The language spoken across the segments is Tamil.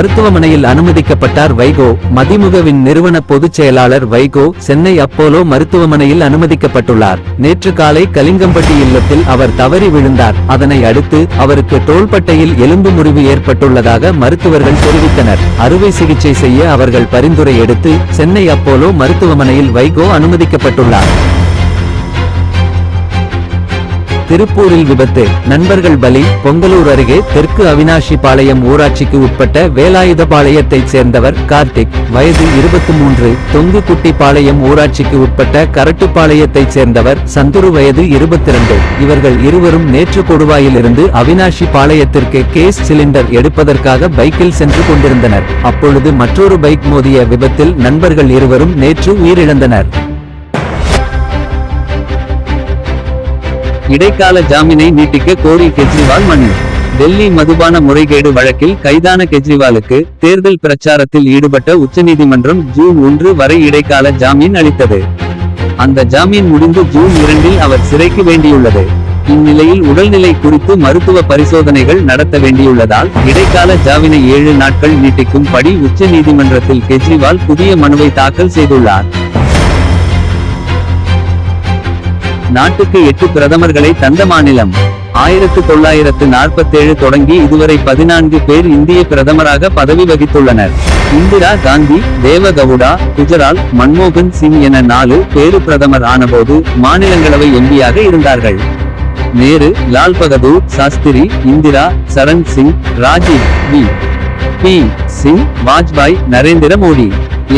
மருத்துவமனையில் அனுமதிக்கப்பட்டார் வைகோ. மதிமுகவின் நிறுவன பொதுச் செயலாளர் வைகோ சென்னை அப்போலோ மருத்துவமனையில் அனுமதிக்கப்பட்டுள்ளார். நேற்று காலை கலிங்கம்பட்டி இல்லத்தில் அவர் தவறி விழுந்தார். அதனை அடுத்து அவருக்கு தோள்பட்டையில் எலும்பு முறிவு ஏற்பட்டுள்ளதாக மருத்துவர்கள் தெரிவித்தனர். அறுவை சிகிச்சை செய்ய அவர்கள் பரிந்துரை எடுத்து சென்னை அப்போலோ மருத்துவமனையில் வைகோ அனுமதிக்கப்பட்டுள்ளார். திருப்பூரில் விபத்து, நண்பர்கள் பலி. பொங்கலூர் அருகே தெற்கு அவினாஷி பாளையம் ஊராட்சிக்கு உட்பட்ட வேலாயுதபாளையத்தைச் சேர்ந்தவர் கார்த்திக், வயது 23. தொங்குக்குட்டி பாளையம் ஊராட்சிக்கு உட்பட்ட கரட்டுப்பாளையத்தைச் சேர்ந்தவர் சந்துரு, வயது 22. இவர்கள் இருவரும் நேற்று கொடுவாயிலிருந்து அவினாஷி பாளையத்திற்கு கேஸ் சிலிண்டர் எடுப்பதற்காக பைக்கில் சென்று கொண்டிருந்தனர். அப்பொழுது மற்றொரு பைக் மோதிய விபத்தில் நண்பர்கள் இருவரும் நேற்று உயிரிழந்தனர். இடைக்கால ஜாமீனை நீட்டிக்க கோரி கெஜ்ரிவால் மனு. டெல்லி மதுபான முறைகேடு வழக்கில் கைதான கெஜ்ரிவாலுக்கு தேர்தல் பிரச்சாரத்தில் ஈடுபட்ட உச்சநீதிமன்றம் ஜூன் 1 வரை இடைக்கால ஜாமீன் அளித்தது. அந்த ஜாமீன் முடிந்து ஜூன் 2 அவர் சிறைக்கு வேண்டியுள்ளது. இந்நிலையில் உடல்நிலை குறித்து மருத்துவ பரிசோதனைகள் நடத்த வேண்டியுள்ளதால் இடைக்கால ஜாமீனை 7 நாட்கள் நீட்டிக்கும் படி உச்சநீதிமன்றத்தில் கெஜ்ரிவால் புதிய மனுவை தாக்கல் செய்துள்ளார். நாட்டுக்கு 8 பிரதமர்களை தந்த மாநிலம். 1947 தொடங்கி இதுவரை 14 பேர் இந்திய பிரதமராக பதவி வகித்துள்ளனர். இந்திரா காந்தி, தேவகவுடா, குஜரால், மன்மோகன் சிங் என 4 பேரு பிரதமர் ஆனபோது மாநிலங்களவை எம்பியாக இருந்தார்கள். நேரு, லால் பகதூர் சாஸ்திரி, இந்திரா, சரண் சிங், ராஜீவ், வி.பி. சிங், வாஜ்பாய், நரேந்திர மோடி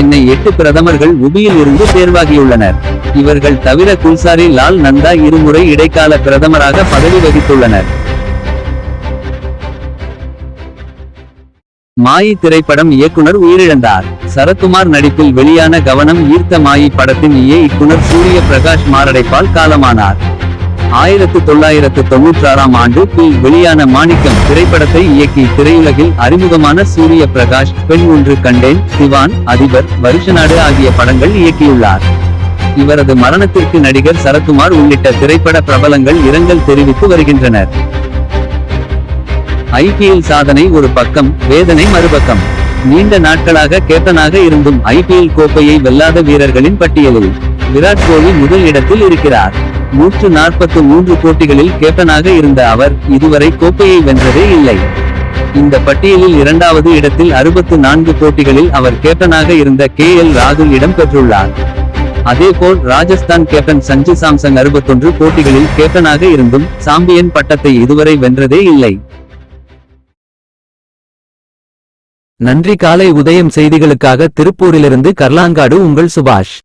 என்னை 8 பிரதமர்கள் உபியில் இருந்து தேர்வாகியுள்ளனர். இவர்கள் தவிர குல்சாரி லால் நந்தா இருமுறை இடைக்கால பிரதமராக பதவி வகித்துள்ளனர். மாயி திரைப்படம் இயக்குனர் உயிரிழந்தார். சரத்குமார் நடிப்பில் வெளியான கவனம் ஈர்த்த மாயி படத்தின் இயக்குனர் சூரிய பிரகாஷ் மாரடைப்பால் காலமானார். 1996ஆம் ஆண்டு வெளியான மாணிக்கம் திரைப்படத்தை இயக்கி திரையுலகில் அறிமுகமான சூரிய பிரகாஷ் பெண் ஒன்று கண்டேன், திவான், அதிபர், வருஷநாடு ஆகிய படங்கள் இயக்கியுள்ளார். இவரது மரணத்திற்கு நடிகர் சரத்குமார் உள்ளிட்ட திரைப்பட பிரபலங்கள் இரங்கல் தெரிவித்து வருகின்றனர். IPL சாதனை ஒரு பக்கம், வேதனை மறுபக்கம். நீண்ட நாட்களாக கேப்டனாக இருந்தும் IPL கோப்பையை வெல்லாத வீரர்களின் பட்டியலில் விராட் கோலி முதல் இடத்தில் இருக்கிறார். 143 போட்டிகளில் கேப்டனாக இருந்த அவர் இதுவரை கோப்பையை வென்றதே இல்லை. இந்த பட்டியலில் 2வது இடத்தில் 64 போட்டிகளில் அவர் கேப்டனாக இருந்த KL ராகுல் இடம் பெற்றுள்ளார். அதேபோல் ராஜஸ்தான் கேப்டன் சஞ்சு சாம்சன் 61 போட்டிகளில் கேப்டனாக இருந்தும் சாம்பியன் பட்டத்தை இதுவரை வென்றதே இல்லை. நன்றி. காலை உதயம் செய்திகளுக்காக திருப்பூரிலிருந்து கர்லாங்காடு உங்கள் சுபாஷ்.